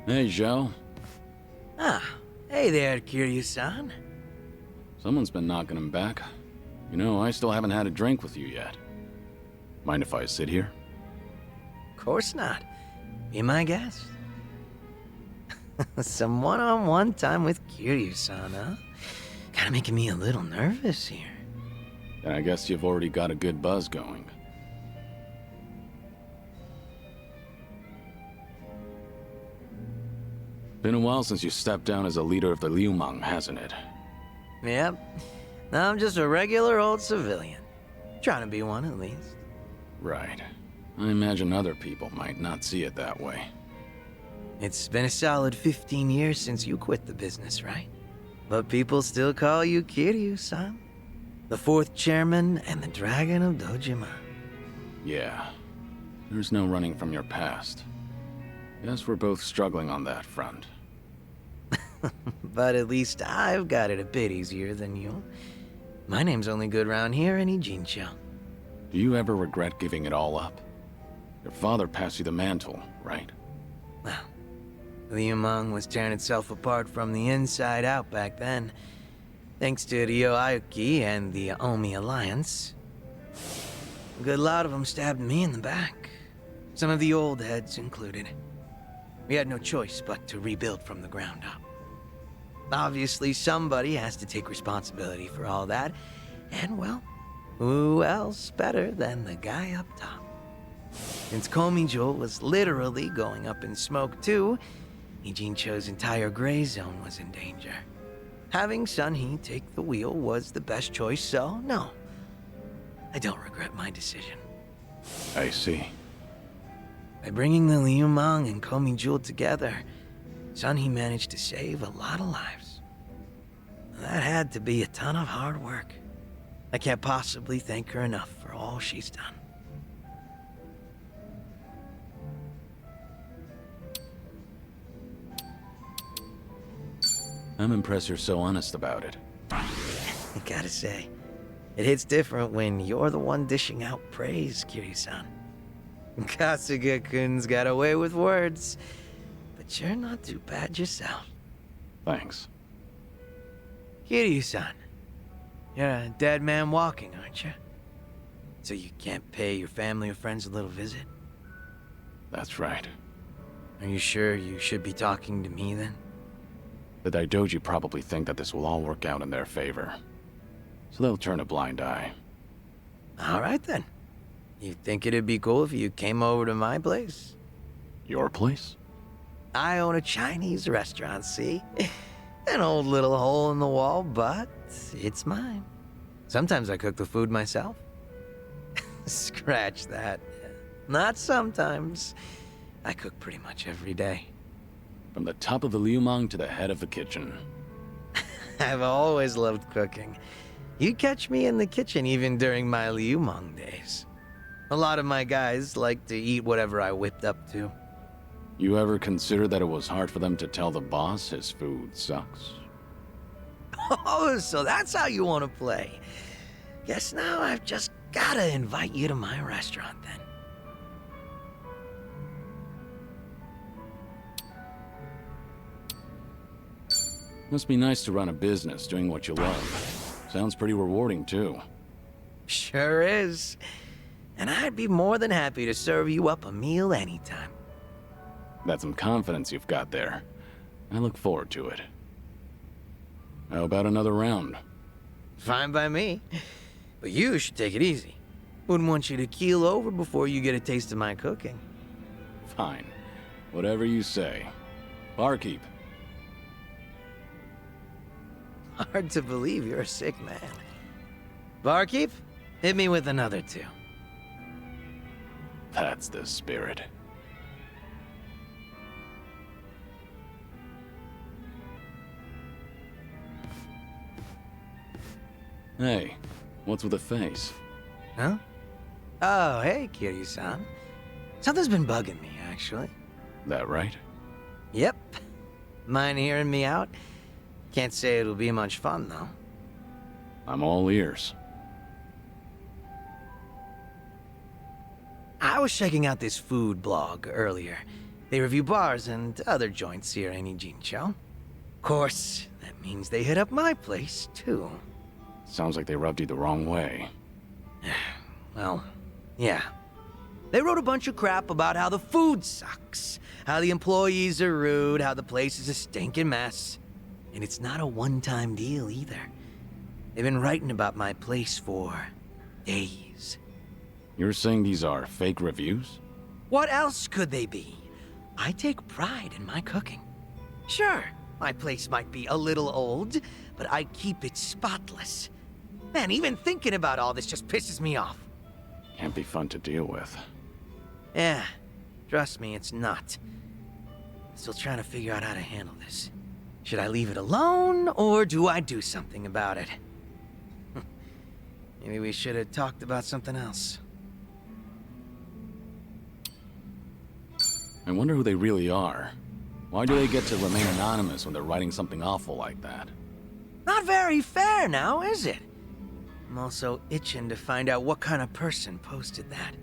Hey, Joe. Ah, hey there, Kiryu-san. Someone's been knocking him back. You know, I still haven't had a drink with you yet. Mind if I sit here? Of course not. Be my guest. Some one-on-one time with Kiryu-san, huh? Kinda making me a little nervous here. And I guess you've already got a good buzz going. Been a while since you stepped down as a leader of the Liu Mang, hasn't it? Yep. Now I'm just a regular old civilian. Trying to be one, at least. Right. I imagine other people might not see it that way. It's been a solid 15 years since you quit the business, right? But people still call you Kiryu-san. The fourth chairman and the Dragon of Dojima. Yeah. There's no running from your past. Guess we're both struggling on that front. But at least I've got it a bit easier than you. My name's only good round here in Ijincho. Do you ever regret giving it all up? Your father passed you the mantle, right? Well, Liu Mang was tearing itself apart from the inside out back then. Thanks to Ryo Aoki and the Omi Alliance. A good lot of them stabbed me in the back. Some of the old heads included. We had no choice but to rebuild from the ground up. Obviously, somebody has to take responsibility for all that. And, well, who else better than the guy up top? Since Komijo was literally going up in smoke too, Ijincho's entire gray zone was in danger. Having Sun-Hee take the wheel was the best choice, so no. I don't regret my decision. I see. By bringing the Liu Mang and Komijo together, Sun-Hee managed to save a lot of lives. That had to be a ton of hard work. I can't possibly thank her enough for all she's done. I'm impressed you're so honest about it. I gotta say, it hits different when you're the one dishing out praise, Kiryu-san. Kasuga-kun's got away with words, but you're not too bad yourself. Thanks. Kiryu-san, you're a dead man walking, aren't you? So you can't pay your family or friends a little visit? That's right. Are you sure you should be talking to me then? The Daidoji probably think that this will all work out in their favor. So they'll turn a blind eye. All right then. You think it'd be cool if you came over to my place? Your place? I own a Chinese restaurant, see? An old little hole in the wall, but it's mine. Sometimes I cook the food myself. Scratch that. Not sometimes. I cook pretty much every day. From the top of the Liu Mang to the head of the kitchen. I've always loved cooking. You'd catch me in the kitchen even during my Liu Mang days. A lot of my guys like to eat whatever I whipped up to. You ever consider that it was hard for them to tell the boss his food sucks? Oh, so that's how you want to play. Guess now I've just gotta invite you to my restaurant then. Must be nice to run a business doing what you love. Sounds pretty rewarding too. Sure is. And I'd be more than happy to serve you up a meal anytime. That's some confidence you've got there. I look forward to it. How about another round? Fine by me. But you should take it easy. Wouldn't want you to keel over before you get a taste of my cooking. Fine. Whatever you say. Barkeep. Hard to believe you're a sick man. Barkeep, hit me with another two. That's the spirit. Hey, what's with the face? Huh? Oh, hey, Kiryu-san. Something's been bugging me, actually. That right? Yep. Mind hearing me out? Can't say it'll be much fun, though. I'm all ears. I was checking out this food blog earlier. They review bars and other joints here in Ijincho. Of course, that means they hit up my place, too. Sounds like they rubbed you the wrong way. Well, yeah. They wrote a bunch of crap about how the food sucks, how the employees are rude, how the place is a stinking mess. And it's not a one-time deal either. They've been writing about my place for days. You're saying these are fake reviews? What else could they be? I take pride in my cooking. Sure, my place might be a little old, but I keep it spotless. Man, even thinking about all this just pisses me off. Can't be fun to deal with. Yeah, trust me, it's not. I'm still trying to figure out how to handle this. Should I leave it alone, or do I do something about it? Maybe we should have talked about something else. I wonder who they really are. Why do they get to remain anonymous when they're writing something awful like that? Not very fair now, is it? I'm also itching to find out what kind of person posted that.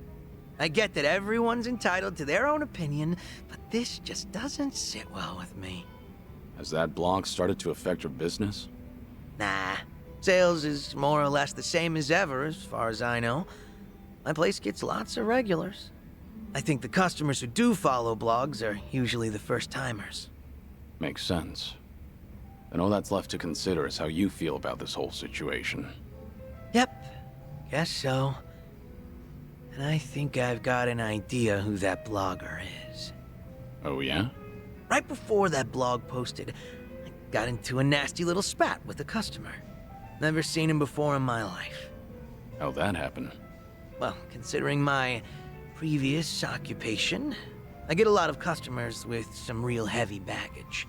I get that everyone's entitled to their own opinion, but this just doesn't sit well with me. Has that blog started to affect your business? Nah, sales is more or less the same as ever, as far as I know. My place gets lots of regulars. I think the customers who do follow blogs are usually the first-timers. Makes sense. And all that's left to consider is how you feel about this whole situation. Yep, guess so. And I think I've got an idea who that blogger is. Oh yeah? Right before that blog posted, I got into a nasty little spat with a customer. Never seen him before in my life. How'd that happen? Well, considering my previous occupation, I get a lot of customers with some real heavy baggage.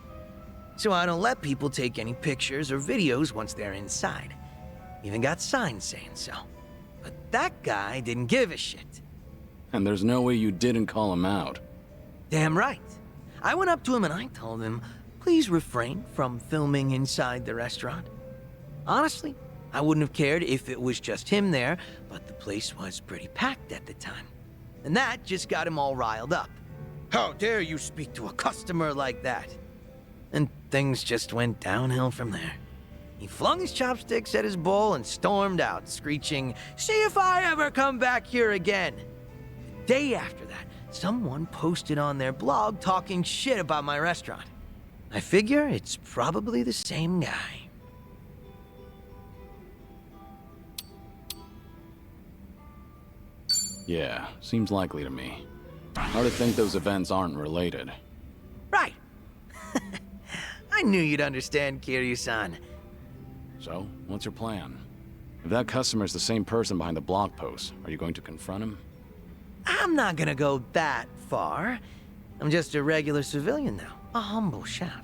So I don't let people take any pictures or videos once they're inside. Even got signs saying so. But that guy didn't give a shit. And there's no way you didn't call him out. Damn right. I went up to him and I told him, please refrain from filming inside the restaurant. Honestly, I wouldn't have cared if it was just him there, but the place was pretty packed at the time. And that just got him all riled up. How dare you speak to a customer like that? And things just went downhill from there. He flung his chopsticks at his bowl and stormed out, screeching, "See if I ever come back here again!" The day after that, someone posted on their blog talking shit about my restaurant. I figure it's probably the same guy. Yeah, seems likely to me. Hard to think those events aren't related. Right. I knew you'd understand, Kiryu-san. So, what's your plan? If that customer's the same person behind the blog post, are you going to confront him? I'm not gonna go that far. I'm just a regular civilian now, a humble chef.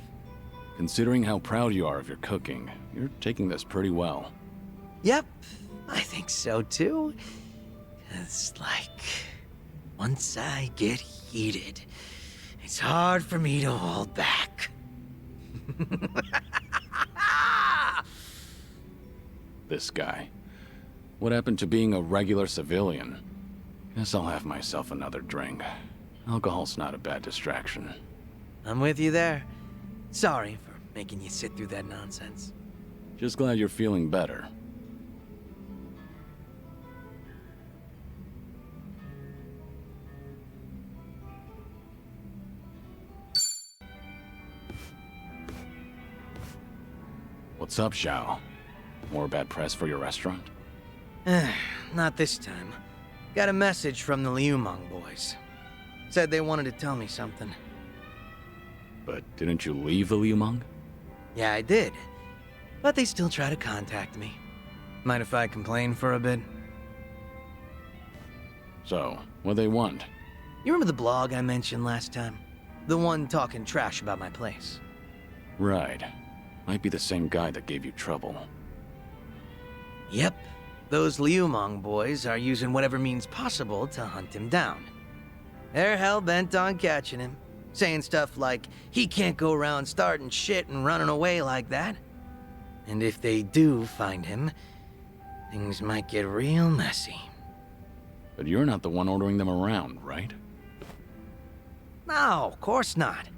Considering how proud you are of your cooking, you're taking this pretty well. Yep, I think so too. It's like, once I get heated, it's hard for me to hold back. This guy. What happened to being a regular civilian? Guess I'll have myself another drink. Alcohol's not a bad distraction. I'm with you there. Sorry for making you sit through that nonsense. Just glad you're feeling better. What's up, Xiao? More bad press for your restaurant? Not this time. Got a message from the Liumang boys. Said they wanted to tell me something. But didn't you leave the Liumang? Yeah, I did. But they still try to contact me. Mind if I complain for a bit? So, what they want? You remember the blog I mentioned last time? The one talking trash about my place. Right. Might be the same guy that gave you trouble. Yep. Those Liumang boys are using whatever means possible to hunt him down. They're hell-bent on catching him, saying stuff like, he can't go around starting shit and running away like that. And if they do find him, things might get real messy. But you're not the one ordering them around, right? No, of course not.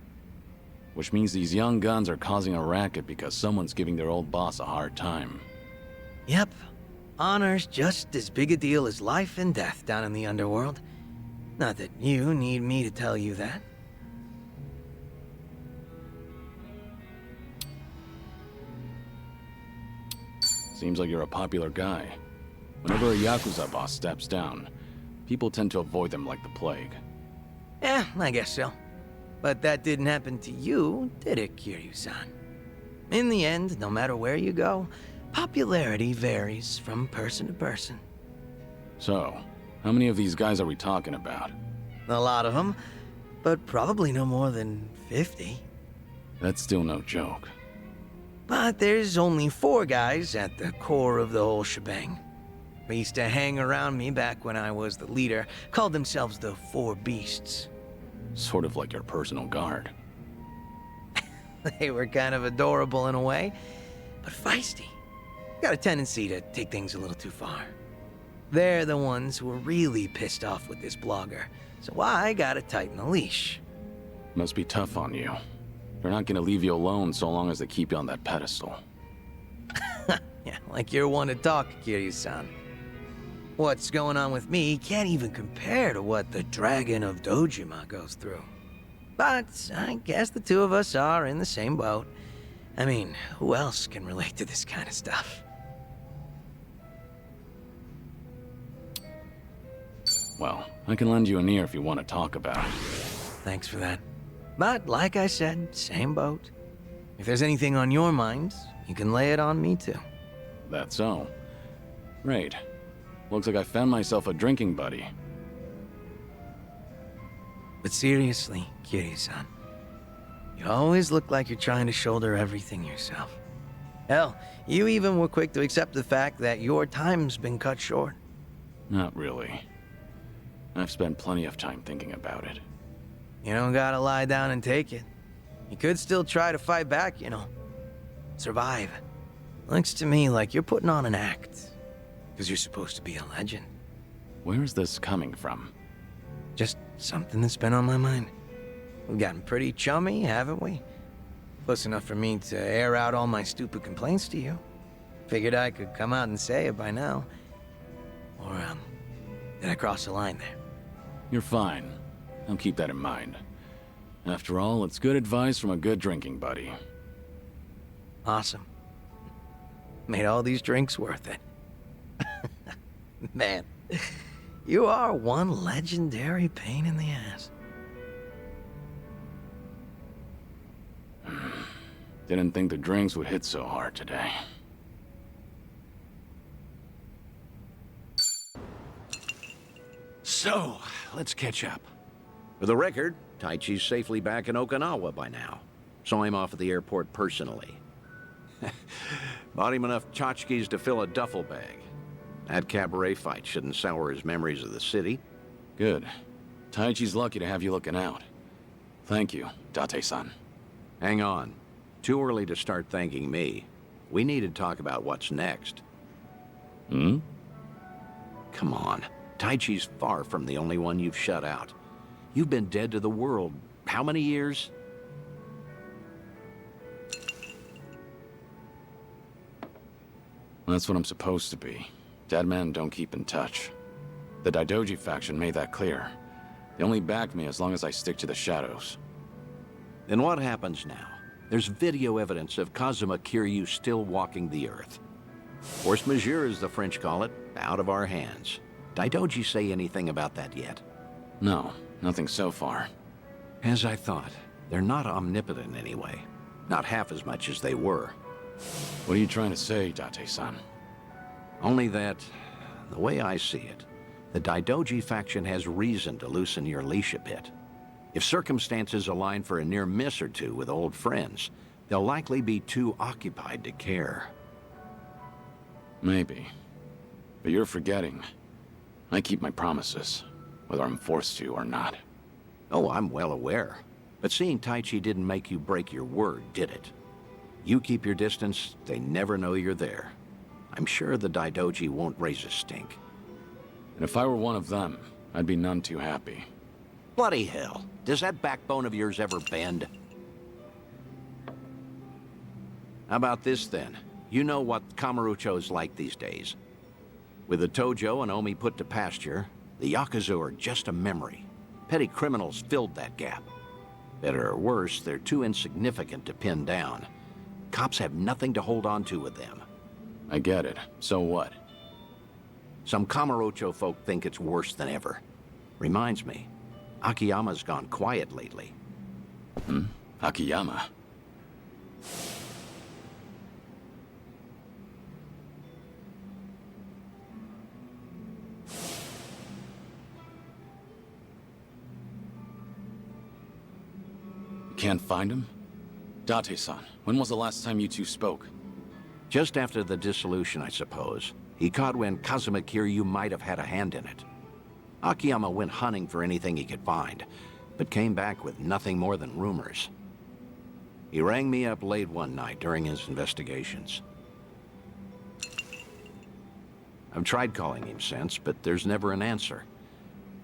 Which means these young guns are causing a racket because someone's giving their old boss a hard time. Yep. Honor's just as big a deal as life and death down in the underworld. Not that you need me to tell you that. Seems like you're a popular guy. Whenever a Yakuza boss steps down, people tend to avoid them like the plague. Yeah, I guess so. But that didn't happen to you, did it, Kiryu-san? In the end, no matter where you go, popularity varies from person to person. So, how many of these guys are we talking about? A lot of them, but probably no more than 50. That's still no joke. But there's only 4 guys at the core of the whole shebang. They used to hang around me back when I was the leader, called themselves the Four Beasts. Sort of like your personal guard. They were kind of adorable in a way, but feisty. Got a tendency to take things a little too far. They're the ones who were really pissed off with this blogger, so I gotta tighten the leash. Must be tough on you. They're not gonna leave you alone so long as they keep you on that pedestal. Yeah, like you're one to talk, Kiryu-san. What's going on with me can't even compare to what the Dragon of Dojima goes through. But I guess the two of us are in the same boat. I mean, who else can relate to this kind of stuff? Well, I can lend you an ear if you want to talk about it. Thanks for that. But like I said, same boat. If there's anything on your mind, you can lay it on me too. That's so. Great. Looks like I found myself a drinking buddy. But seriously, Kiryu-san, you always look like you're trying to shoulder everything yourself. Hell, you even were quick to accept the fact that your time's been cut short. Not really. I've spent plenty of time thinking about it. You don't gotta lie down and take it. You could still try to fight back, you know. Survive. Looks to me like you're putting on an act. Because you're supposed to be a legend. Where is this coming from? Just something that's been on my mind. We've gotten pretty chummy, haven't we? Close enough for me to air out all my stupid complaints to you. Figured I could come out and say it by now. Or, did I cross the line there? You're fine. I'll keep that in mind. After all, it's good advice from a good drinking buddy. Awesome. Made all these drinks worth it. Man, you are one legendary pain in the ass. Didn't think the drinks would hit so hard today. So, let's catch up. For the record, Taichi's safely back in Okinawa by now. Saw him off at the airport personally. Bought him enough tchotchkes to fill a duffel bag. That cabaret fight shouldn't sour his memories of the city. Good. Taichi's lucky to have you looking out. Thank you, Date-san. Hang on. Too early to start thanking me. We need to talk about what's next. Hmm? Come on. Taichi's far from the only one you've shut out. You've been dead to the world how many years? That's what I'm supposed to be. Dead men don't keep in touch. The Daidoji faction made that clear. They only back me as long as I stick to the shadows. Then what happens now? There's video evidence of Kazuma Kiryu still walking the earth. Force majeure, as the French call it, out of our hands. Daidoji say anything about that yet? No, nothing so far. As I thought, they're not omnipotent anyway. Not half as much as they were. What are you trying to say, Date-san? Only that, the way I see it, the Daidoji faction has reason to loosen your leash a bit. If circumstances align for a near miss or two with old friends, they'll likely be too occupied to care. Maybe. But you're forgetting. I keep my promises, whether I'm forced to or not. Oh, I'm well aware. But seeing Taichi didn't make you break your word, did it? You keep your distance, they never know you're there. I'm sure the Daidoji won't raise a stink. And if I were one of them, I'd be none too happy. Bloody hell. Does that backbone of yours ever bend? How about this, then? You know what Kamurocho's like these days. With the Tojo and Omi put to pasture, the Yakuza are just a memory. Petty criminals filled that gap. Better or worse, they're too insignificant to pin down. Cops have nothing to hold on to with them. I get it. So what? Some Kamurocho folk think it's worse than ever. Reminds me, Akiyama's gone quiet lately. Akiyama. Can't find him? Date-san, when was the last time you two spoke? Just after the dissolution, I suppose. He caught wind Kazuma Kiryu might have had a hand in it. Akiyama went hunting for anything he could find, but came back with nothing more than rumors. He rang me up late one night during his investigations. I've tried calling him since, but there's never an answer.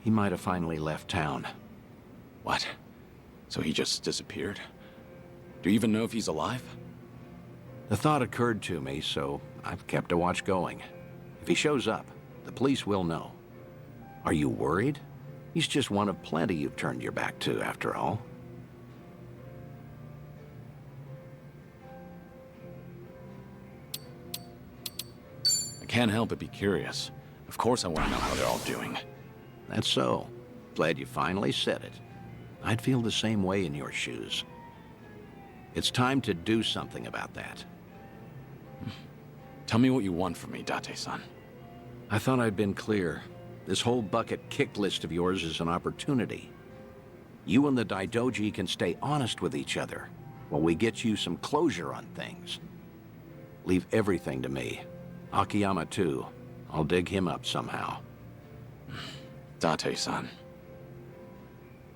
He might have finally left town. What? So he just disappeared? Do you even know if he's alive? The thought occurred to me, so I've kept a watch going. If he shows up, the police will know. Are you worried? He's just one of plenty you've turned your back to, after all. I can't help but be curious. Of course I want to know how they're all doing. That's so. Glad you finally said it. I'd feel the same way in your shoes. It's time to do something about that. Tell me what you want from me, Date-san. I thought I'd been clear. This whole bucket kick list of yours is an opportunity. You and the Daidoji can stay honest with each other while we get you some closure on things. Leave everything to me. Akiyama, too. I'll dig him up somehow. Date-san.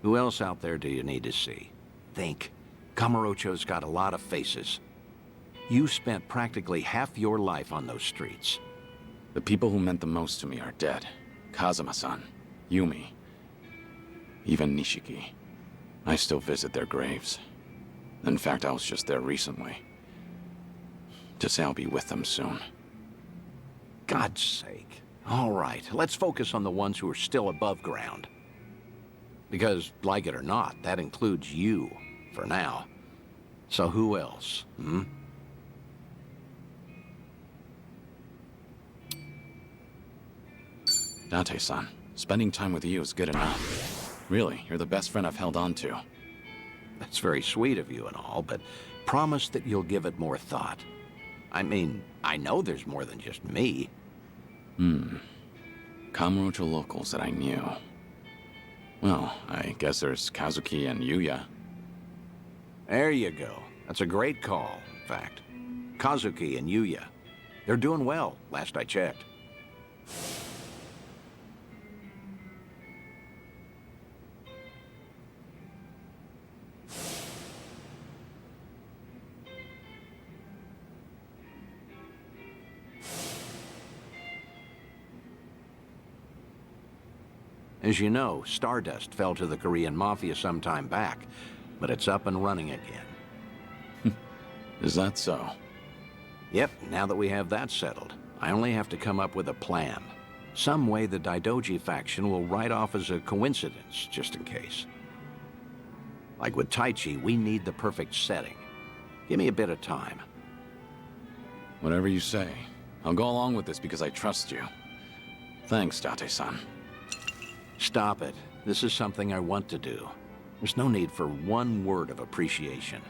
Who else out there do you need to see? Think. Kamurocho's got a lot of faces. You spent practically half your life on those streets. The people who meant the most to me are dead. Kazuma-san, Yumi, even Nishiki. I still visit their graves. In fact, I was just there recently. To say I'll be with them soon. God's sake. All right, let's focus on the ones who are still above ground. Because, like it or not, that includes you, for now. So who else, Date-san, spending time with you is good enough. Really, you're the best friend I've held on to. That's very sweet of you and all, but promise that you'll give it more thought. I mean, I know there's more than just me. Kamurocho locals that I knew. Well, I guess there's Kazuki and Yuya. There you go. That's a great call, in fact. Kazuki and Yuya. They're doing well, last I checked. As you know, Stardust fell to the Korean Mafia some time back, but it's up and running again. Is that so? Yep, now that we have that settled, I only have to come up with a plan. Some way the Daidoji faction will write off as a coincidence, just in case. Like with Taichi, we need the perfect setting. Give me a bit of time. Whatever you say. I'll go along with this because I trust you. Thanks, Date-san. Stop it. This is something I want to do. There's no need for one word of appreciation.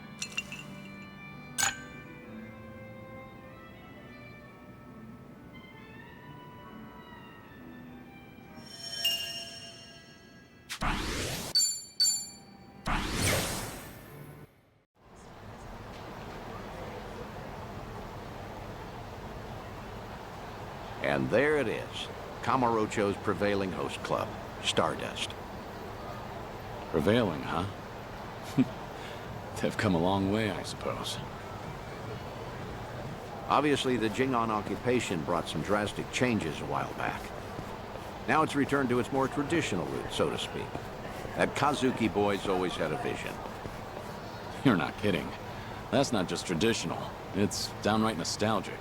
And there it is. Kamurocho's prevailing host club, Stardust. Prevailing, huh? They've come a long way, I suppose. Obviously, the Jingon occupation brought some drastic changes a while back. Now it's returned to its more traditional roots, so to speak. That Kazuki boy's always had a vision. You're not kidding. That's not just traditional. It's downright nostalgic.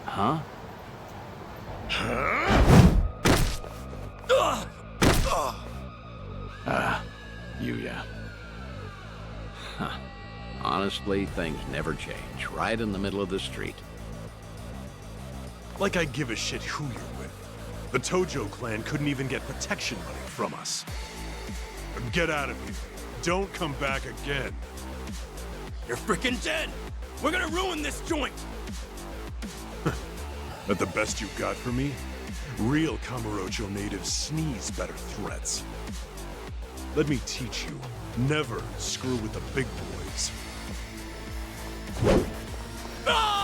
Huh? Yuya. Honestly, things never change. Right in the middle of the street. Like I give a shit who you're with. The Tojo clan couldn't even get protection money from us. Get out of here. Don't come back again. You're freaking dead! We're gonna ruin this joint! That the best you got for me? Real Kamurocho natives sneeze better threats. Let me teach you. Never screw with the big boys. Ah!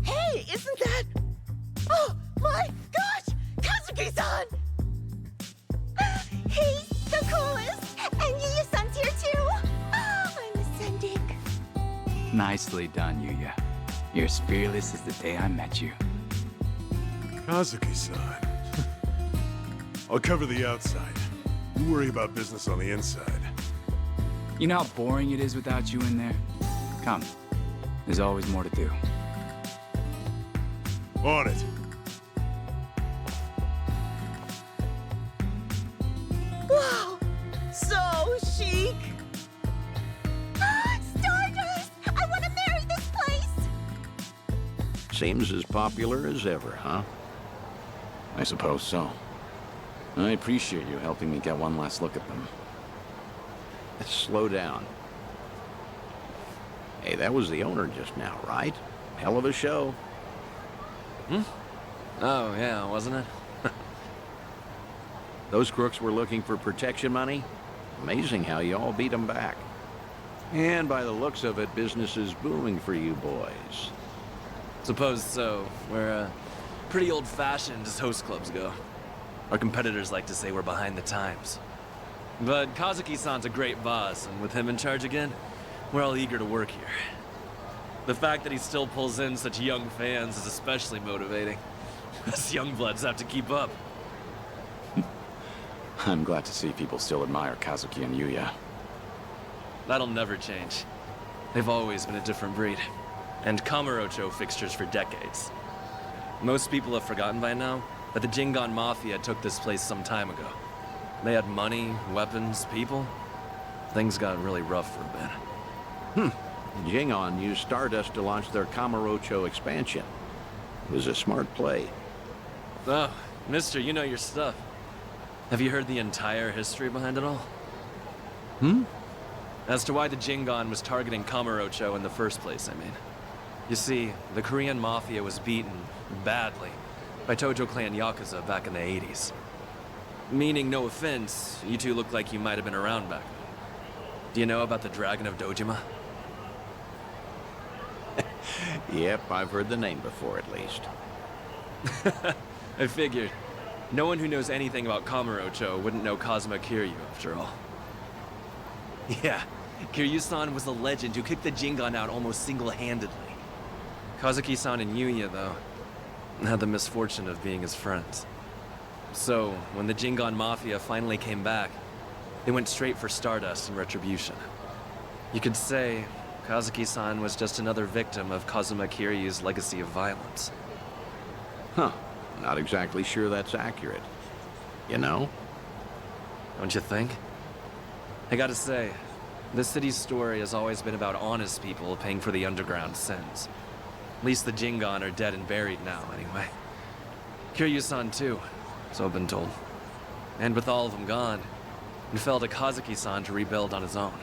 Hey, isn't that... Oh, my gosh! Kazuki-san! He's the coolest! And Yuya-san's here too! Oh, I'm ascending. Nicely done, Yuya. You're as fearless as the day I met you. Kazuki-san. I'll cover the outside. You worry about business on the inside. You know how boring it is without you in there? Come. There's always more to do. On it. Wow! So chic! Stardust! I want to marry this place! Seems as popular as ever, huh? I suppose so. I appreciate you helping me get one last look at them. Slow down. Hey, that was the owner just now, right? Hell of a show. Oh, yeah, wasn't it? Those crooks were looking for protection money. Amazing how you all beat them back. And by the looks of it, business is booming for you boys. Suppose so. We're, pretty old-fashioned as host clubs go. Our competitors like to say we're behind the times. But Kazuki-san's a great boss, and with him in charge again, we're all eager to work here. The fact that he still pulls in such young fans is especially motivating. Us young bloods have to keep up. I'm glad to see people still admire Kazuki and Yuya. That'll never change. They've always been a different breed. And Kamurocho fixtures for decades. Most people have forgotten by now, but the Jingon Mafia took this place some time ago. They had money, weapons, people. Things got really rough for a bit. Jingon used Stardust to launch their Kamurocho expansion. It was a smart play. Oh, mister, you know your stuff. Have you heard the entire history behind it all? As to why the Jingon was targeting Kamurocho in the first place, I mean. You see, the Korean Mafia was beaten, badly, by Tojo Clan Yakuza back in the 80s. Meaning, no offense, you two look like you might have been around back then. Do you know about the Dragon of Dojima? Yep, I've heard the name before at least. I figured. No one who knows anything about Kamurocho wouldn't know Kazuma Kiryu, after all. Yeah, Kiryu-san was a legend who kicked the Jingon out almost single-handedly. Kazuki-san and Yuya, though, had the misfortune of being his friends. So, when the Jingon Mafia finally came back, they went straight for Stardust and Retribution. You could say Kazuki-san was just another victim of Kazuma Kiryu's legacy of violence. Huh. Not exactly sure that's accurate. You know? Don't you think? I gotta say, this city's story has always been about honest people paying for the underground sins. At least the Jingon are dead and buried now, anyway. Kiryu-san too, so I've been told. And with all of them gone, it fell to Kazuki-san to rebuild on his own.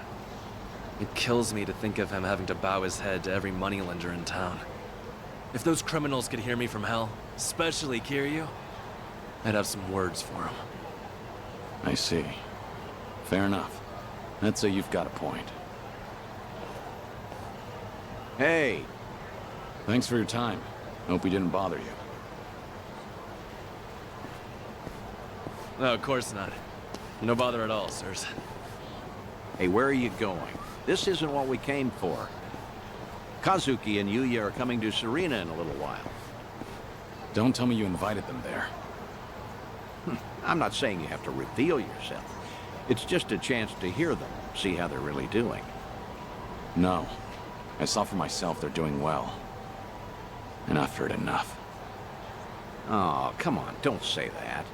It kills me to think of him having to bow his head to every moneylender in town. If those criminals could hear me from hell, especially Kiryu, I'd have some words for him. I see. Fair enough. I'd say you've got a point. Hey, Thanks for your time. Hope we didn't bother you. No, of course not. No bother at all, sirs. Hey, where are you going? This isn't what we came for. Kazuki and Yuya are coming to Serena in a little while. Don't tell me you invited them there. I'm not saying you have to reveal yourself. It's just a chance to hear them, see how they're really doing. No. I saw for myself they're doing well. And I've heard enough. Oh, come on, don't say that.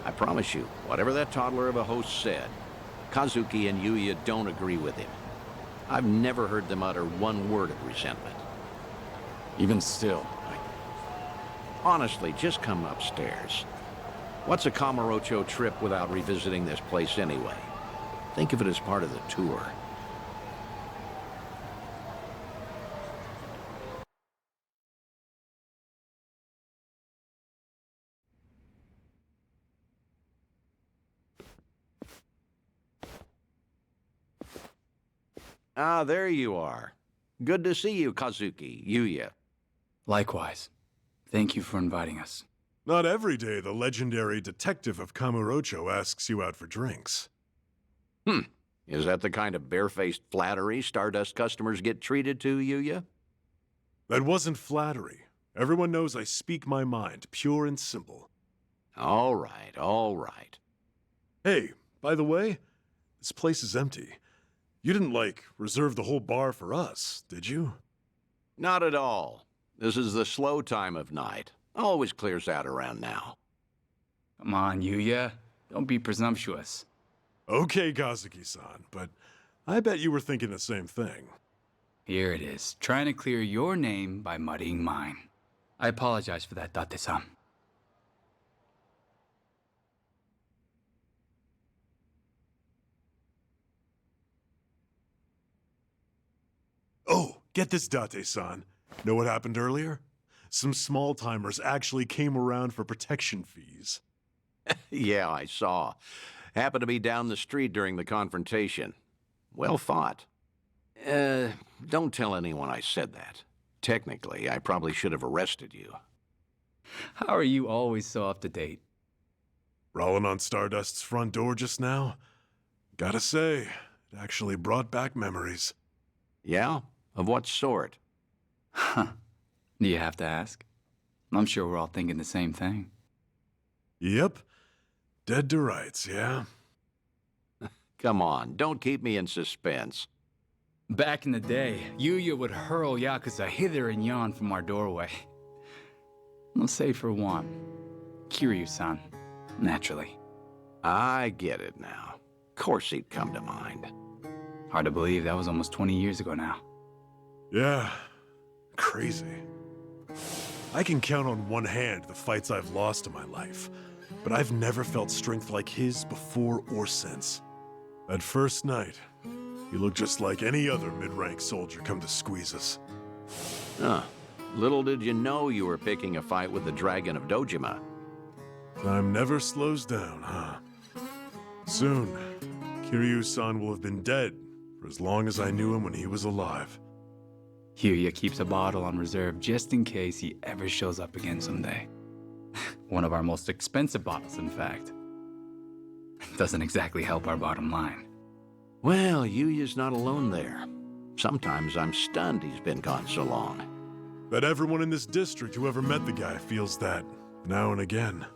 I promise you, whatever that toddler of a host said, Kazuki and Yuya don't agree with him. I've never heard them utter one word of resentment. Even still, Honestly, just come upstairs. What's a Kamurocho trip without revisiting this place anyway? Think of it as part of the tour. Ah, there you are. Good to see you, Kazuki, Yuya. Likewise. Thank you for inviting us. Not every day the legendary detective of Kamurocho asks you out for drinks. Is that the kind of barefaced flattery Stardust customers get treated to, Yuya? That wasn't flattery. Everyone knows I speak my mind, pure and simple. All right, all right. Hey, by the way, this place is empty. You didn't, reserve the whole bar for us, did you? Not at all. This is the slow time of night. Always clears out around now. Come on, Yuya. Don't be presumptuous. Okay, Kazuki-san, but I bet you were thinking the same thing. Here it is, trying to clear your name by muddying mine. I apologize for that, Date-san. Oh, get this, Date-san. Know what happened earlier? Some small-timers actually came around for protection fees. Yeah, I saw. Happened to be down the street during the confrontation. Well fought. Don't tell anyone I said that. Technically, I probably should have arrested you. How are you always so up to date? Rolling on Stardust's front door just now? Gotta say, it actually brought back memories. Yeah? Of what sort? Huh. Do you have to ask? I'm sure we're all thinking the same thing. Yep. Dead to rights, yeah? Come on, don't keep me in suspense. Back in the day, Yuya would hurl Yakuza hither and yon from our doorway. Let's say for one, Kiryu-san, naturally. I get it now. Of course he'd come to mind. Hard to believe that was almost 20 years ago now. Yeah. Crazy. I can count on one hand the fights I've lost in my life, but I've never felt strength like his before or since. That first night, he looked just like any other mid-rank soldier come to squeeze us. Huh. Little did you know you were picking a fight with the Dragon of Dojima. Time never slows down, huh? Soon, Kiryu-san will have been dead for as long as I knew him when he was alive. Yuya keeps a bottle on reserve just in case he ever shows up again someday. One of our most expensive bottles, in fact. Doesn't exactly help our bottom line. Well, Yuya's not alone there. Sometimes I'm stunned he's been gone so long. Bet everyone in this district who ever met the guy feels that, now and again.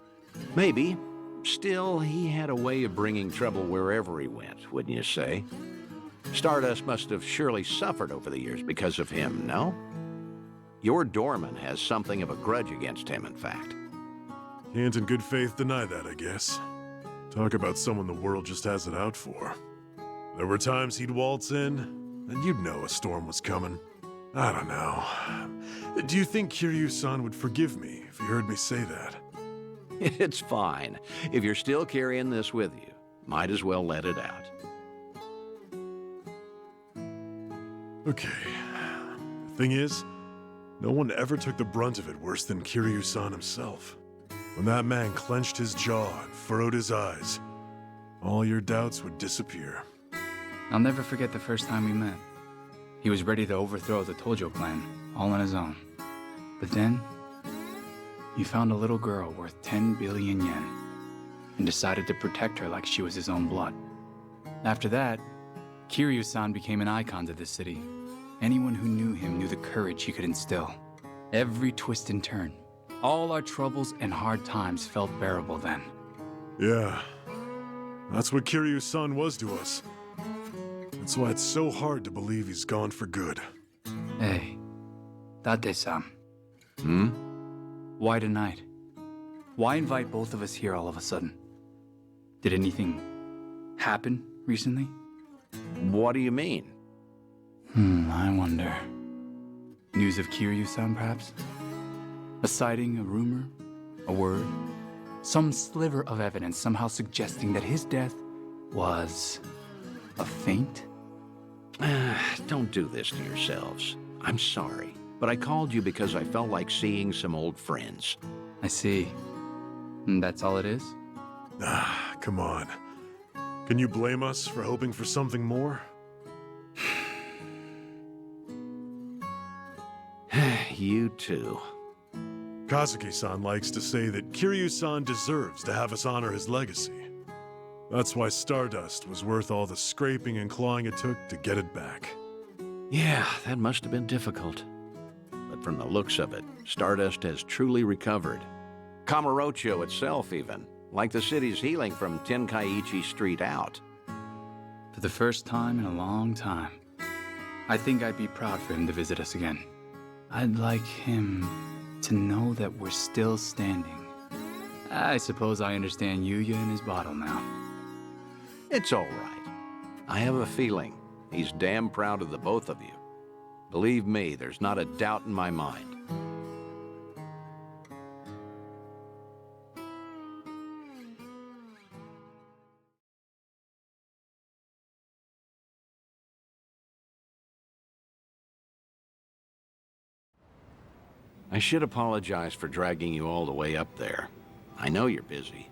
Maybe. Still, he had a way of bringing trouble wherever he went, wouldn't you say? Stardust must have surely suffered over the years because of him, no? Your doorman has something of a grudge against him, in fact. Can't in good faith deny that, I guess. Talk about someone the world just has it out for. There were times he'd waltz in, and you'd know a storm was coming. I don't know. Do you think Kiryu-san would forgive me if he heard me say that? It's fine. If you're still carrying this with you, might as well let it out. Okay. The thing is, no one ever took the brunt of it worse than Kiryu-san himself. When that man clenched his jaw and furrowed his eyes, all your doubts would disappear. I'll never forget the first time we met. He was ready to overthrow the Tojo clan, all on his own. But then, you found a little girl worth 10 billion yen. and decided to protect her like she was his own blood. After that, Kiryu-san became an icon to the city. Anyone who knew him knew the courage he could instill. Every twist and turn, all our troubles and hard times felt bearable then. Yeah, that's what Kiryu-san was to us. That's why it's so hard to believe he's gone for good. Hey, Date-san, Hmm? why tonight? Why invite both of us here all of a sudden? Did anything happen recently? What do you mean? I wonder. News of Kiryu-san, perhaps? A sighting, a rumor, a word? Some sliver of evidence somehow suggesting that his death was a feint? Don't do this to yourselves. I'm sorry, but I called you because I felt like seeing some old friends. I see. And that's all it is? Ah, come on. Can you blame us for hoping for something more? You too. Kazuki-san likes to say that Kiryu-san deserves to have us honor his legacy. That's why Stardust was worth all the scraping and clawing it took to get it back. Yeah, that must have been difficult. But from the looks of it, Stardust has truly recovered. Kamurocho itself even, like the city's healing from Tenkaichi Street out. For the first time in a long time. I think I'd be proud for him to visit us again. I'd like him to know that we're still standing. I suppose I understand Yuya and his bottle now. It's all right. I have a feeling he's damn proud of the both of you. Believe me, there's not a doubt in my mind. I should apologize for dragging you all the way up there. I know you're busy.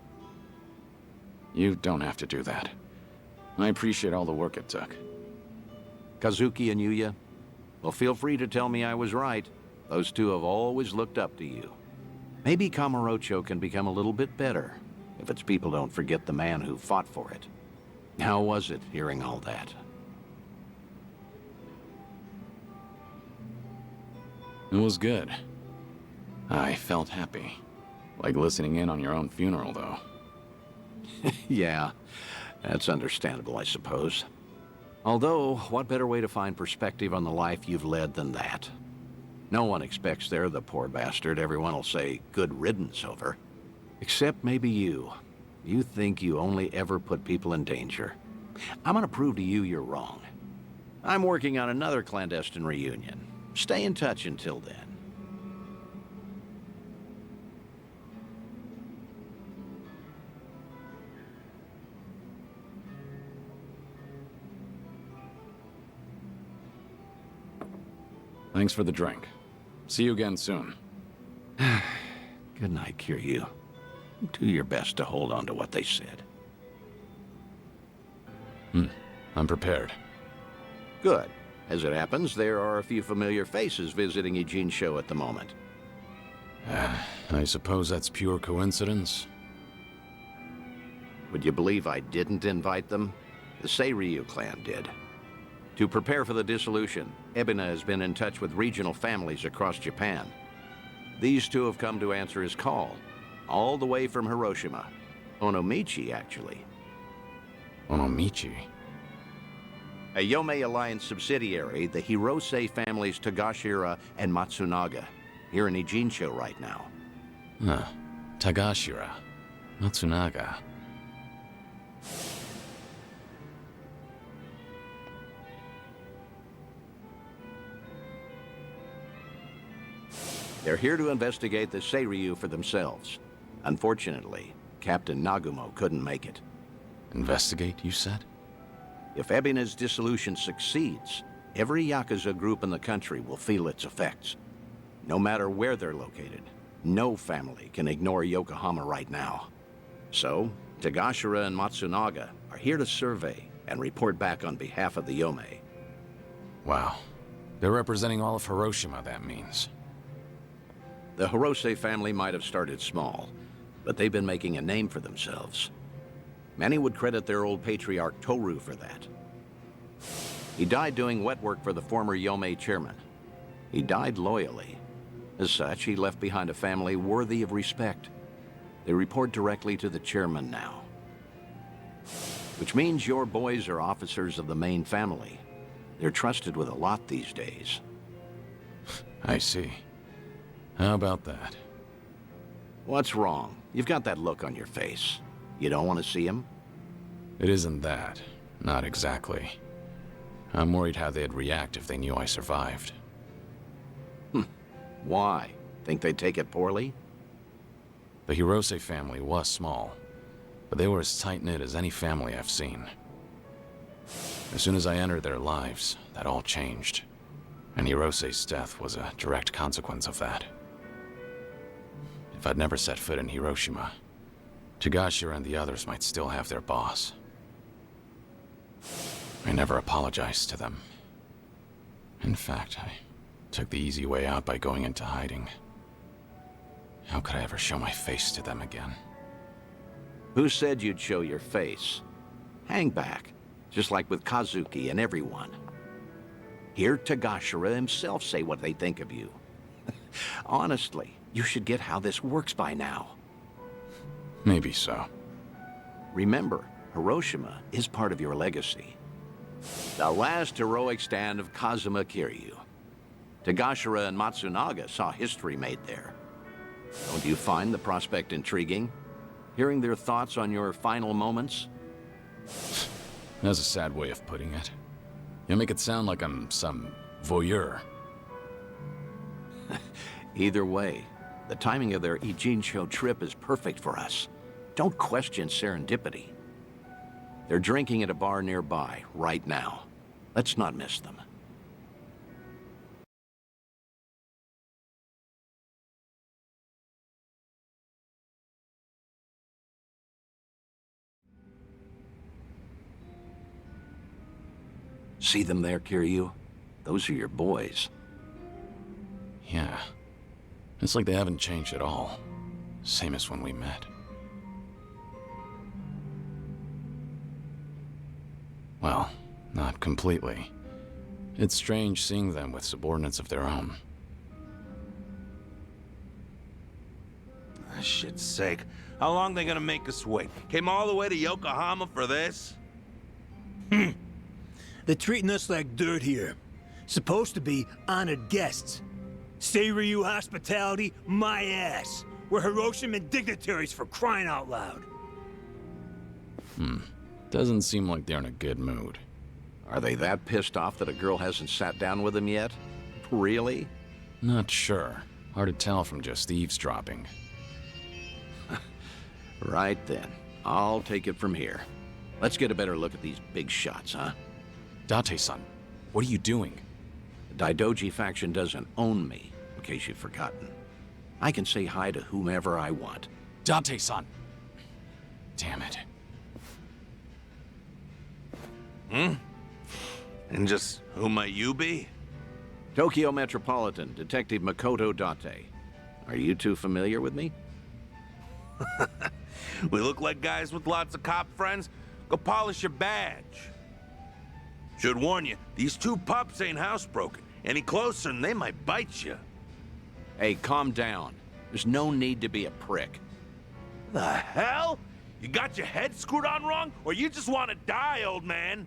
You don't have to do that. I appreciate all the work it took. Kazuki and Yuya, well, feel free to tell me I was right. Those two have always looked up to you. Maybe Kamurocho can become a little bit better, if its people don't forget the man who fought for it. How was it, hearing all that? It was good. I felt happy. Like listening in on your own funeral, though. Yeah, that's understandable, I suppose. Although, what better way to find perspective on the life you've led than that? No one expects they're the poor bastard everyone will say good riddance over. Except maybe you. You think you only ever put people in danger. I'm gonna prove to you you're wrong. I'm working on another clandestine reunion. Stay in touch until then. Thanks for the drink. See you again soon. Good night, Kiryu. Do your best to hold on to what they said. I'm prepared. Good. As it happens, there are a few familiar faces visiting Ijincho at the moment. I suppose that's pure coincidence. Would you believe I didn't invite them? The Seiryu clan did. To prepare for the dissolution, Ebina has been in touch with regional families across Japan. These two have come to answer his call, all the way from Hiroshima. Onomichi, actually. Onomichi? A Yomei Alliance subsidiary, the Hirose families Tagashira and Matsunaga, here in Ijincho right now. Huh. Tagashira. Matsunaga. They're here to investigate the Seiryu for themselves. Unfortunately, Captain Nagumo couldn't make it. Investigate, you said? If Ebina's dissolution succeeds, every Yakuza group in the country will feel its effects. No matter where they're located, no family can ignore Yokohama right now. So, Tagashira and Matsunaga are here to survey and report back on behalf of the Yomei. Wow. They're representing all of Hiroshima, that means. The Hirose family might have started small, but they've been making a name for themselves. Many would credit their old patriarch Toru for that. He died doing wet work for the former Yomei chairman. He died loyally. As such, he left behind a family worthy of respect. They report directly to the chairman now. Which means your boys are officers of the main family. They're trusted with a lot these days. I see. How about that? What's wrong? You've got that look on your face. You don't want to see him? It isn't that. Not exactly. I'm worried how they'd react if they knew I survived. Why? Think they'd take it poorly? The Hirose family was small, but they were as tight-knit as any family I've seen. As soon as I entered their lives, that all changed. And Hirose's death was a direct consequence of that. If I'd never set foot in Hiroshima, Tagashira and the others might still have their boss. I never apologized to them. In fact, I took the easy way out by going into hiding. How could I ever show my face to them again? Who said you'd show your face? Hang back, just like with Kazuki and everyone. Hear Tagashira himself say what they think of you. Honestly, you should get how this works by now. Maybe so. Remember, Hiroshima is part of your legacy. The last heroic stand of Kazuma Kiryu. Tagashira and Matsunaga saw history made there. Don't you find the prospect intriguing? Hearing their thoughts on your final moments? That's a sad way of putting it. You make it sound like I'm some voyeur. Either way, the timing of their Ijincho trip is perfect for us. Don't question serendipity. They're drinking at a bar nearby, right now. Let's not miss them. See them there, Kiryu? Those are your boys. Yeah. It's like they haven't changed at all. Same as when we met. Well, not completely. It's strange seeing them with subordinates of their own. Ah, shit's sake. How long they gonna make us wait? Came all the way to Yokohama for this? They're treating us like dirt here. Supposed to be honored guests. Seiryu hospitality, my ass. We're Hiroshiman dignitaries for crying out loud. Doesn't seem like they're in a good mood. Are they that pissed off that a girl hasn't sat down with them yet? Really? Not sure. Hard to tell from just eavesdropping. Right then. I'll take it from here. Let's get a better look at these big shots, huh? Date-san, what are you doing? The Daidoji faction doesn't own me, in case you've forgotten. I can say hi to whomever I want. Date-san! Damn it. And just who might you be? Tokyo Metropolitan Detective Makoto Date. Are you two familiar with me? We look like guys with lots of cop friends? Go polish your badge. Should warn you, these two pups ain't housebroken. Any closer and they might bite you. Hey, calm down. There's no need to be a prick. The hell? You got your head screwed on wrong? Or you just want to die, old man?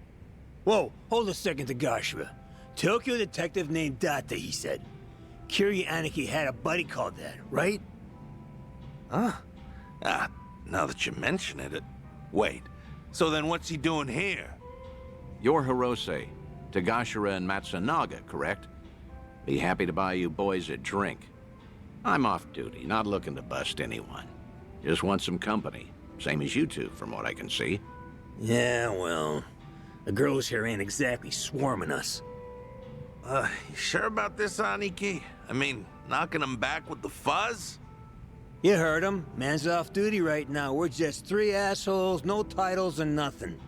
Whoa, hold a second, Tagashira. Tokyo detective named Date, he said. Kiryu Aniki had a buddy called that, right? Huh? Ah, now that you mention it. Wait, so then what's he doing here? You're Hirose, Tagashira and Matsunaga, correct? Be happy to buy you boys a drink. I'm off duty, not looking to bust anyone. Just want some company. Same as you two, from what I can see. Yeah, well, the girls here ain't exactly swarming us. You sure about this, Aniki? I mean, knocking them back with the fuzz? You heard him. Man's off duty right now. We're just three assholes, no titles and nothing.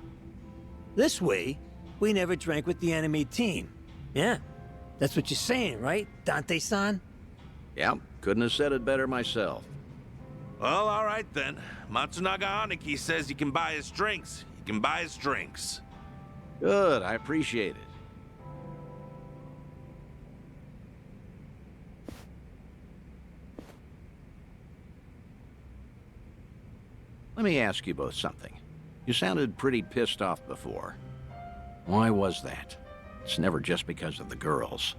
This way, we never drank with the enemy team. Yeah, that's what you're saying, right, Dante-san? Yep, couldn't have said it better myself. Well, all right then. Matsunaga Aniki says you can buy his drinks. You can buy his drinks. Good, I appreciate it. Let me ask you both something. You sounded pretty pissed off before. Why was that? It's never just because of the girls.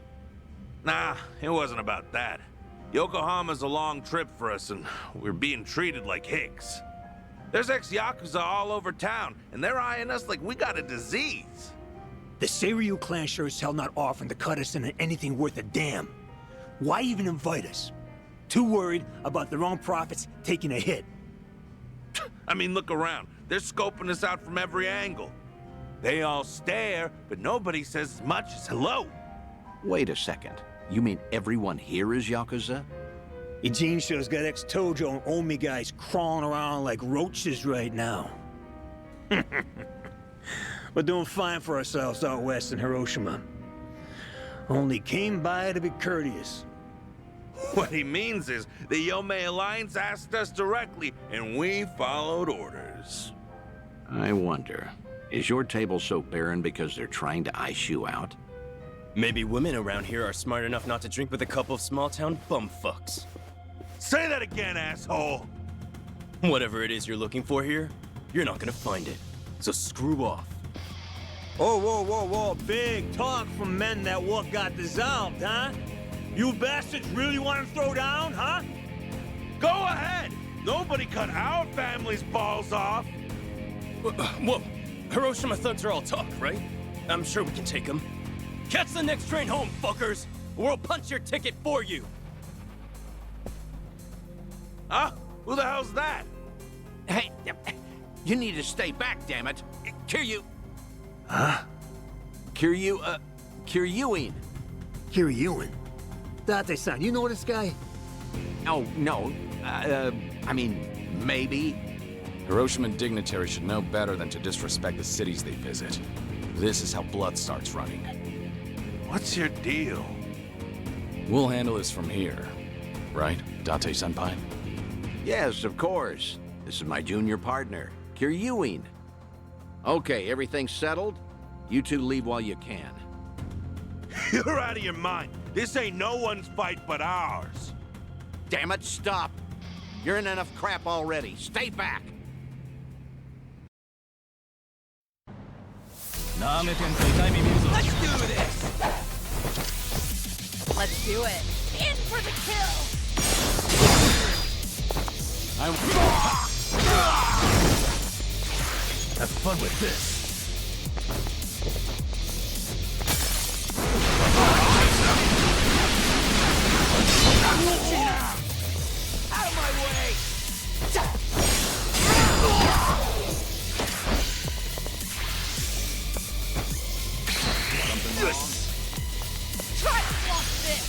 Nah, it wasn't about that. Yokohama's a long trip for us, and we're being treated like hicks. There's ex-Yakuza all over town, and they're eyeing us like we got a disease. The Seiryu clan sure as hell not offering to cut us into anything worth a damn. Why even invite us? Too worried about their own profits taking a hit. I mean, look around. They're scoping us out from every angle. They all stare, but nobody says as much as hello. Wait a second. You mean everyone here is Yakuza? Eugene shure's got ex-Tojo and Omi guys crawling around like roaches right now. We're doing fine for ourselves out west in Hiroshima. Only came by to be courteous. What he means is the Yomei Alliance asked us directly, and we followed orders. I wonder, is your table so barren because they're trying to ice you out? Maybe women around here are smart enough not to drink with a couple of small-town bumfucks. Say that again, asshole! Whatever it is you're looking for here, you're not gonna find it. So screw off. Oh, whoa, whoa, whoa, big talk from men that what got dissolved, huh? You bastards really want to throw down, huh? Go ahead! Nobody cut our family's balls off! Whoa, Hiroshima thugs are all talk, right? I'm sure we can take them. Catch the next train home, fuckers! Or we'll punch your ticket for you! Huh? Who the hell's that? Hey, you need to stay back, damn it. Kiryu. Huh? Kiryuin. Kiryuin? Date-san, you know this guy? Oh, no. I mean, maybe. Hiroshiman dignitaries should know better than to disrespect the cities they visit. This is how blood starts running. What's your deal? We'll handle this from here. Right, Date-senpai? Yes, of course. This is my junior partner, Kiryuin. Okay, everything's settled? You two leave while you can. You're out of your mind. This ain't no one's fight but ours. Damn it, stop! You're in enough crap already. Stay back! Let's do this! Let's do it! In for the kill! Have fun with this. Out of my way! Try to block this!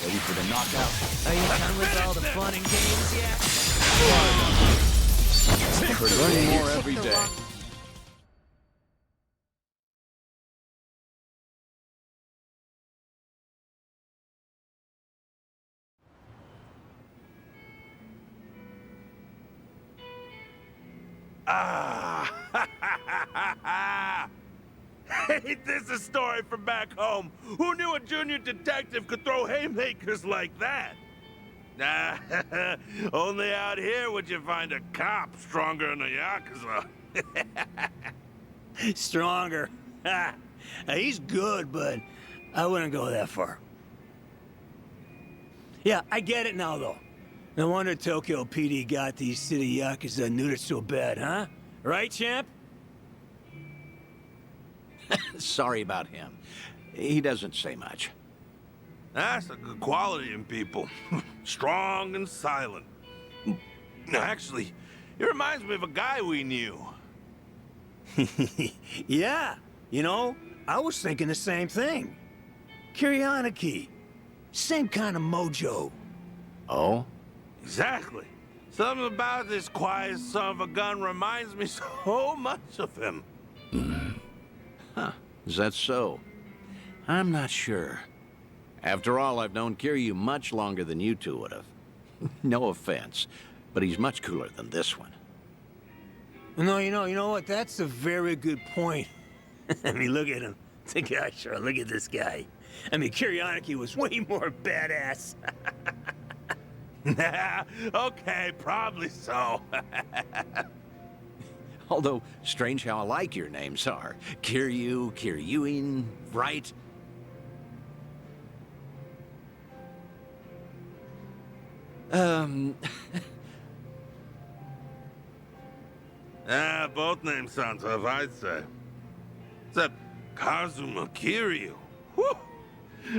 Ready for the knockout? Are you done with all the fun and games yet? Learning more every day. Ain't this a story from back home? Who knew a junior detective could throw haymakers like that? Nah, only out here would you find a cop stronger than a Yakuza. Stronger. Ha! He's good, but I wouldn't go that far. Yeah, I get it now, though. No wonder Tokyo PD got these city Yakuza neutered so bad, huh? Right, champ? Sorry about him. He doesn't say much. That's a good quality in people. Strong and silent. Actually, it reminds me of a guy we knew. Yeah, you know, I was thinking the same thing. Kiryanaki. Same kind of mojo. Oh? Exactly. Something about this quiet son of a gun reminds me so much of him. Huh. Is that so? I'm not sure. After all, I've known Kiryu much longer than you two would have. No offense, but he's much cooler than this one. No, you know what? That's a very good point. I mean, look at him. Yeah, sure, look at this guy. I mean, Kiryu was way more badass. Okay, probably so. Although, strange how alike your names are. Kiryu, Kiryuin, right? Both names sound tough, I'd say. Except Kazuma Kiryu. Whew!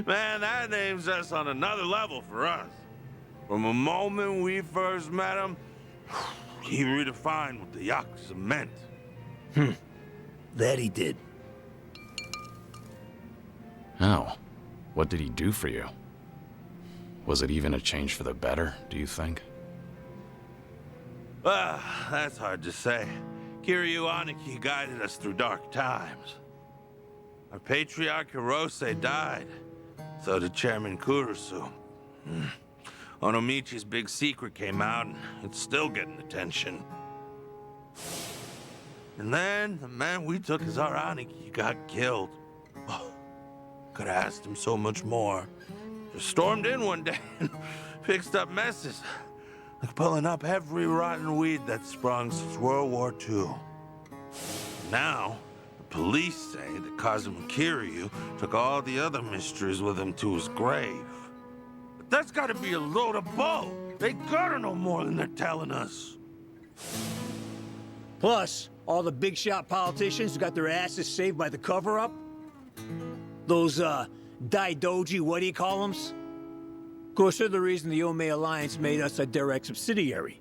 Man, that name's just on another level for us. From the moment we first met him, he redefined what the Yakuza meant. That he did. How? What did he do for you? Was it even a change for the better, do you think? Well, that's hard to say. Kiryu Aniki guided us through dark times. Our patriarch Hirose died. So did Chairman Kurusu. Onomichi's big secret came out, and it's still getting attention. And then, the man we took as our Aniki got killed. Could have asked him so much more. Just stormed in one day and fixed up messes. Like pulling up every rotten weed that's sprung since World War II. Now, the police say that Kazuma Kiryu took all the other mysteries with him to his grave. But that's gotta be a load of bull. They gotta know more than they're telling us. Plus, all the big shot politicians who got their asses saved by the cover-up. Those, Daidoji, what do you call them? Of course, they're the reason the Ome Alliance made us a direct subsidiary.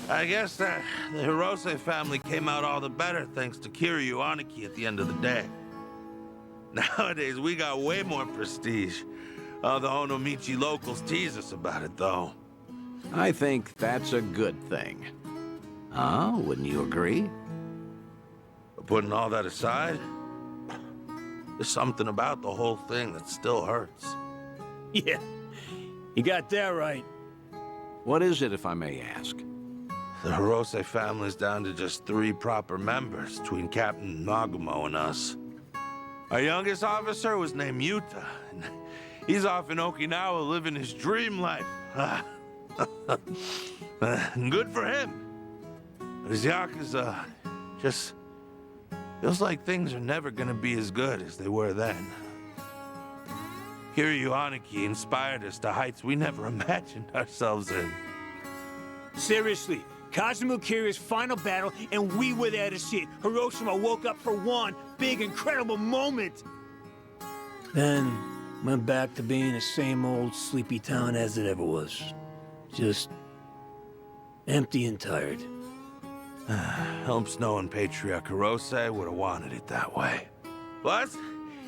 I guess that the Hirose family came out all the better thanks to Kiryu Aniki at the end of the day. Nowadays, we got way more prestige. The Onomichi locals tease us about it, though. I think that's a good thing. Huh? Wouldn't you agree? But putting all that aside, there's something about the whole thing that still hurts. Yeah, you got that right. What is it, if I may ask? The Hirose family's down to just 3 proper members between Captain Nagumo and us. Our youngest officer was named Yuta, and he's off in Okinawa living his dream life. Good for him. But his Yakuza just feels like things are never gonna be as good as they were then. Kiryu Aniki inspired us to heights we never imagined ourselves in. Seriously, Kazuma Kiryu's final battle, and we were there to see it. Hiroshima woke up for one big, incredible moment. Then went back to being the same old sleepy town as it ever was. Just empty and tired. Helps knowing Patriarch Hirose would have wanted it that way. Plus,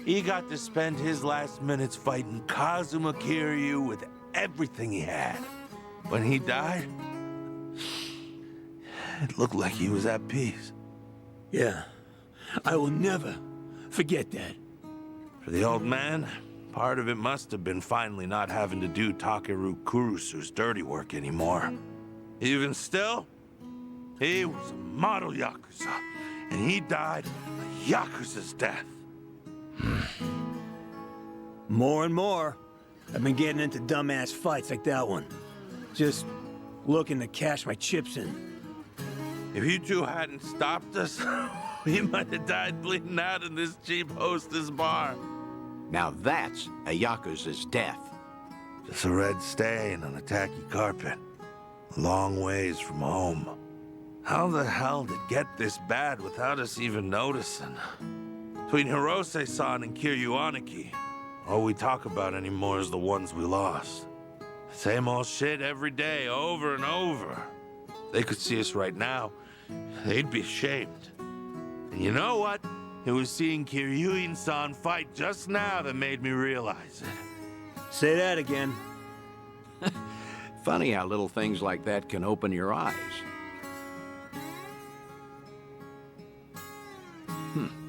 he got to spend his last minutes fighting Kazuma Kiryu with everything he had. When he died, it looked like he was at peace. Yeah, I will never forget that. For the old man, part of it must have been finally not having to do Takeru Kurusu's dirty work anymore. Even still, he was a model Yakuza, and he died a Yakuza's death. More and more, I've been getting into dumbass fights like that one. Just looking to cash my chips in. If you two hadn't stopped us, we might have died bleeding out in this cheap hostess bar. Now that's a Yakuza's death. Just a red stain on a tacky carpet. A long ways from home. How the hell did it get this bad without us even noticing? Between Hirose-san and Kiryu Aniki, all we talk about anymore is the ones we lost. Same old shit every day, over and over. If they could see us right now, they'd be ashamed. And you know what? It was seeing Kiryuin-san fight just now that made me realize it. Say that again. Funny how little things like that can open your eyes.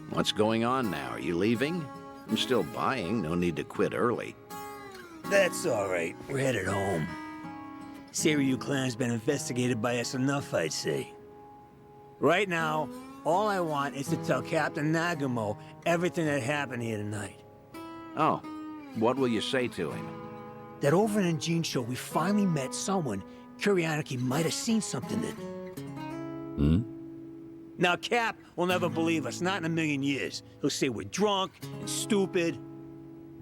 What's going on now? Are you leaving? I'm still buying, no need to quit early. That's all right. We're headed home. Seiryu clan's been investigated by us enough, I'd say. Right now, all I want is to tell Captain Nagumo everything that happened here tonight. Oh, what will you say to him? That over in Jincho, we finally met someone Kuryaniki might have seen something in. Hmm? Now, Cap will never believe us, not in a million years. He'll say we're drunk and stupid.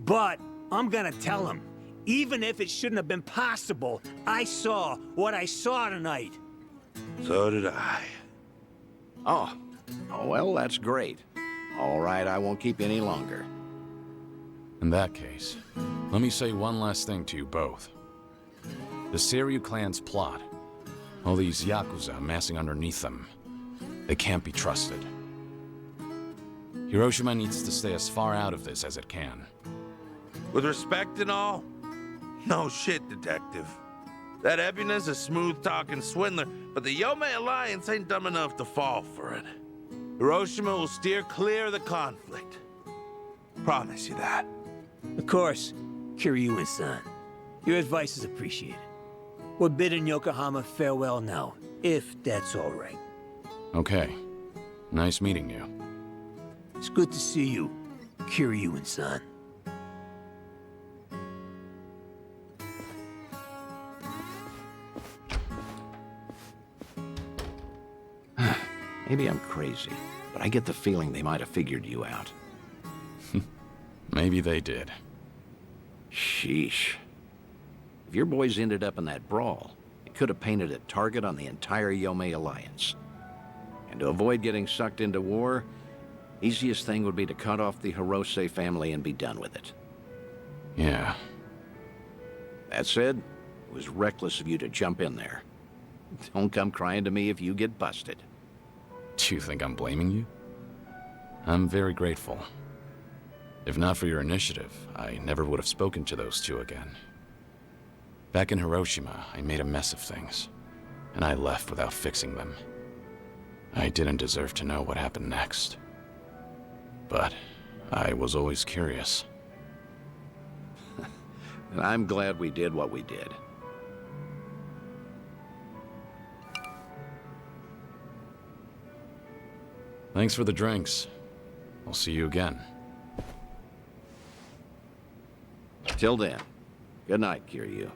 But I'm gonna tell him, even if it shouldn't have been possible, I saw what I saw tonight. So did I. Oh, well, that's great. All right, I won't keep you any longer. In that case, let me say one last thing to you both. The Seiryu clan's plot, all these Yakuza amassing underneath them, they can't be trusted. Hiroshima needs to stay as far out of this as it can. With respect and all, no shit, Detective. That Ebuna's a smooth-talking swindler, but the Yomei Alliance ain't dumb enough to fall for it. Hiroshima will steer clear of the conflict. Promise you that. Of course, Kiryu-san. Your advice is appreciated. We're bidding Yokohama farewell now, if that's all right. Okay. Nice meeting you. It's good to see you, Kiryu-san. Maybe I'm crazy, but I get the feeling they might have figured you out. Maybe they did. Sheesh. If your boys ended up in that brawl, it could have painted a target on the entire Yomei Alliance. And to avoid getting sucked into war, easiest thing would be to cut off the Hirose family and be done with it. Yeah. That said, it was reckless of you to jump in there. Don't come crying to me if you get busted. Do you think I'm blaming you? I'm very grateful. If not for your initiative, I never would have spoken to those two again. Back in Hiroshima, I made a mess of things, and I left without fixing them. I didn't deserve to know what happened next. But I was always curious. And I'm glad we did what we did. Thanks for the drinks. I'll see you again. Till then, good night, Kiryu.